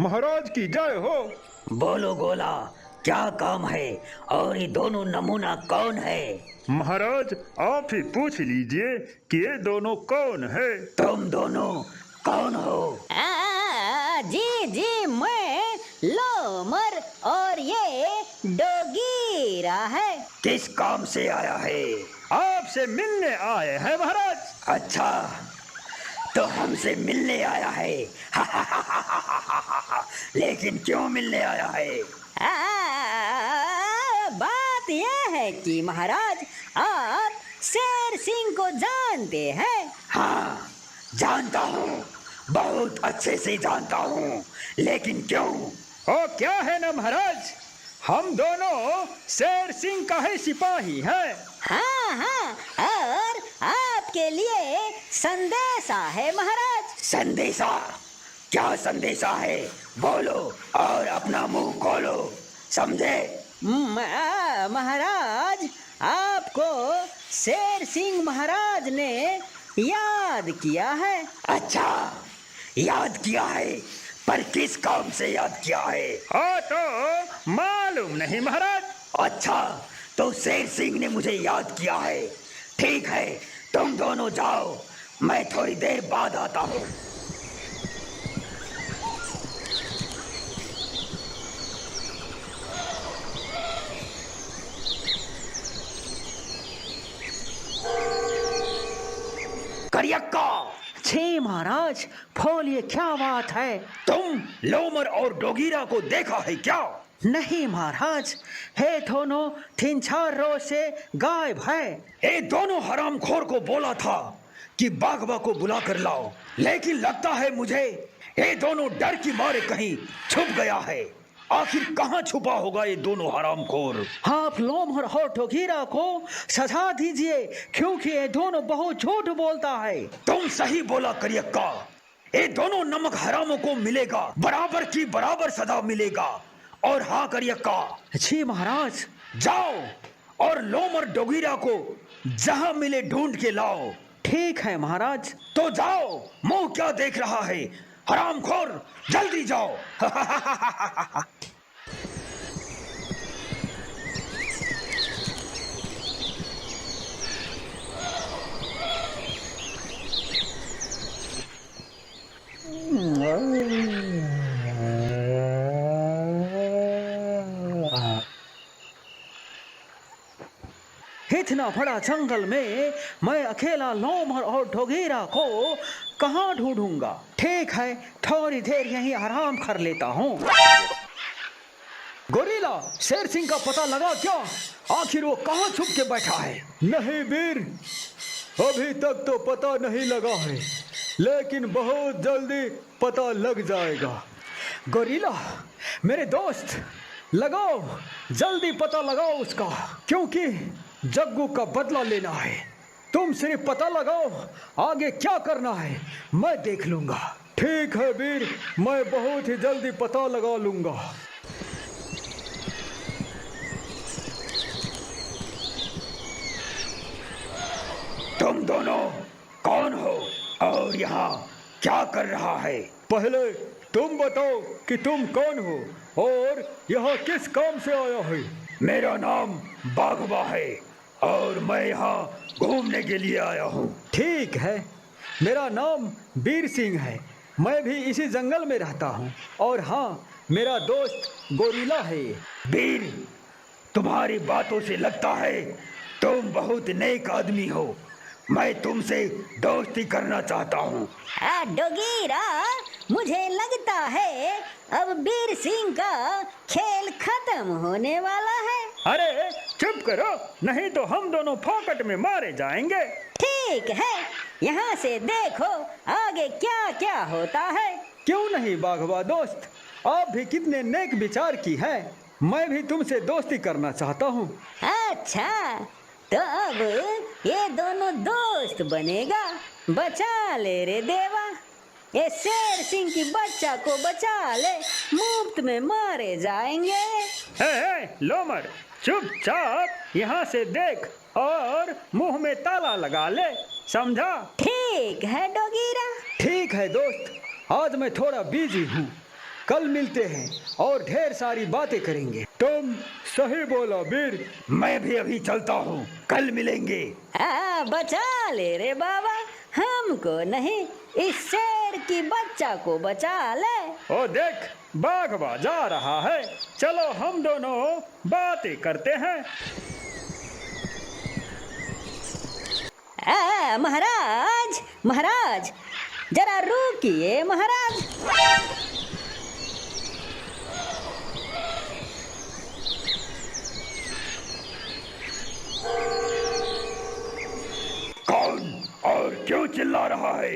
महाराज की जय हो। बोलो गोला, क्या काम है और ये दोनों नमूना कौन है? महाराज आप ही पूछ लीजिए कि ये दोनों कौन है। तुम दोनों कौन हो? जी जी, मैं लोमर और ये डोगीरा है। किस काम से आया है? आपसे मिलने आए हैं महाराज। अच्छा, तो हमसे मिलने आया है। लेकिन क्यों मिलने आया है? बात यह है कि महाराज, आप शेर सिंह को जानते हैं? हाँ, जानता हूँ, बहुत अच्छे से जानता हूँ, लेकिन क्यों? ओ क्या है ना महाराज, हम दोनों शेर सिंह का ही सिपाही हैं। हाँ हाँ, और आपके लिए संदेशा है महाराज। संदेशा? क्या संदेशा है? बोलो और अपना मुंह खोलो, समझे? महाराज, आपको शेर सिंह महाराज ने याद किया है। अच्छा, याद किया है, पर किस काम से याद किया है? तो मालूम नहीं महाराज। अच्छा, तो शेर सिंह ने मुझे याद किया है। ठीक है, तुम दोनों जाओ, मैं थोड़ी देर बाद आता हूँ। करियक्का! छी महाराज, बोलिए क्या बात है? तुम लोमर और डोगीरा को देखा है क्या? नहीं महाराज, हे दोनों 3-4 रोज से गायब है। ये दोनों हरामखोर को बोला था कि बाघबा को बुला कर लाओ, लेकिन लगता है मुझे ये दोनों डर की मारे कहीं छुप गया है। आखिर कहाँ छुपा होगा ये दोनों हरामखोर? आप लोमहर और डोगीरा को सजा दीजिए, क्योंकि ये दोनों बहुत झूठ बोलता है। तुम सही बोला करियक्का, ये दोनों नमक हरामों को मिलेगा, बराबर की बराबर सजा मिलेगा। और हाँ करियक्का, जी महाराज। जाओ और लोमर डोगीरा को जहां मिले ढूंढ के लाओ। ठीक है महाराज। तो जाओ, मुंह क्या देख रहा है हरामखोर, जल्दी जाओ। इतना बड़ा जंगल में मैं अकेला लोमहर और डोगीरा को कहाँ ढूंढूंगा? ठीक है, थोड़ी देर यहीं आराम कर लेता हूँ। गोरिल्ला, शेर सिंह का पता लगा क्या? आखिर वो कहाँ छुप के बैठा है? नहीं वीर, अभी तक तो पता नहीं लगा है, लेकिन बहुत जल्दी पता लग जाएगा। गोरिल्ला, मेरे दोस्त, लगाओ, जल्दी पता लगाओ उसका, क्योंकि जग्गू का बदला लेना है। तुम सिर्फ पता लगाओ, आगे क्या करना है मैं देख लूंगा। ठीक है वीर, मैं बहुत ही जल्दी पता लगा लूंगा। तुम दोनों कौन हो और यहाँ क्या कर रहा है? पहले तुम बताओ कि तुम कौन हो और यहाँ किस काम से आया है। मेरा नाम बाघबा है और मैं यहाँ घूमने के लिए आया हूँ। ठीक है, मेरा नाम वीर सिंह है, मैं भी इसी जंगल में रहता हूँ। और हाँ, मेरा दोस्त गोरिल्ला है। वीर, तुम्हारी बातों से लगता है तुम बहुत नेक आदमी हो। मैं तुमसे दोस्ती करना चाहता हूँ। डोगीरा, मुझे लगता है अब वीर सिंह का खेल खत्म होने वाला है। अरे चुप करो, नहीं तो हम दोनों फोकट में मारे जाएंगे। ठीक है, यहाँ से देखो आगे क्या क्या होता है। क्यों नहीं बाघबा दोस्त, आप भी कितने नेक विचार की है। मैं भी तुमसे दोस्ती करना चाहता हूँ। अच्छा, तो अब ये दोनों दोस्त बनेगा। बचा ले रे देवा, ये शेर सिंह की बच्चा को बचा ले, मुफ्त में मारे जाएंगे। लोमर, चुपचाप यहाँ से देख और मुंह में ताला लगा ले, समझा? ठीक है डोगीरा। ठीक है दोस्त, आज मैं थोड़ा बिजी हूँ, कल मिलते हैं और ढेर सारी बातें करेंगे। तुम सही बोला वीर। मैं भी अभी चलता हूँ, कल मिलेंगे। बचा ले रे बाबा, हमको नहीं, इस शेर की बच्चा को बचा ले। ओ देख, बाघवा जा रहा है, चलो हम दोनों बातें करते हैं। महाराज, महाराज, जरा रुकिए महाराज। कौन और क्यों चिल्ला रहा है?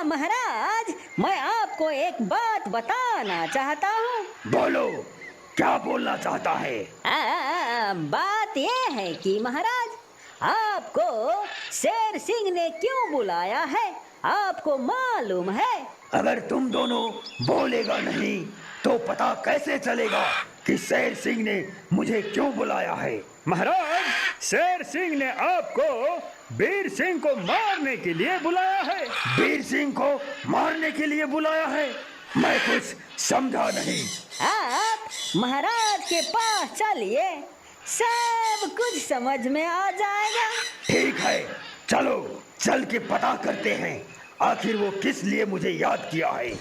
महाराज, मैं आपको एक बात बताना चाहता हूँ। बोलो, क्या बोलना चाहता है? बात यह है कि महाराज, आपको शेर सिंह ने क्यों बुलाया है, आपको मालूम है? अगर तुम दोनों बोलेगा नहीं तो पता कैसे चलेगा कि शेर सिंह ने मुझे क्यों बुलाया है? महाराज, शेर सिंह ने आपको वीर सिंह को मारने के लिए बुलाया है। वीर सिंह को मारने के लिए बुलाया है? मैं कुछ समझा नहीं। आप महाराज के पास चलिए, सब कुछ समझ में आ जाएगा। ठीक है, चलो चल के पता करते हैं आखिर वो किस लिए मुझे याद किया है।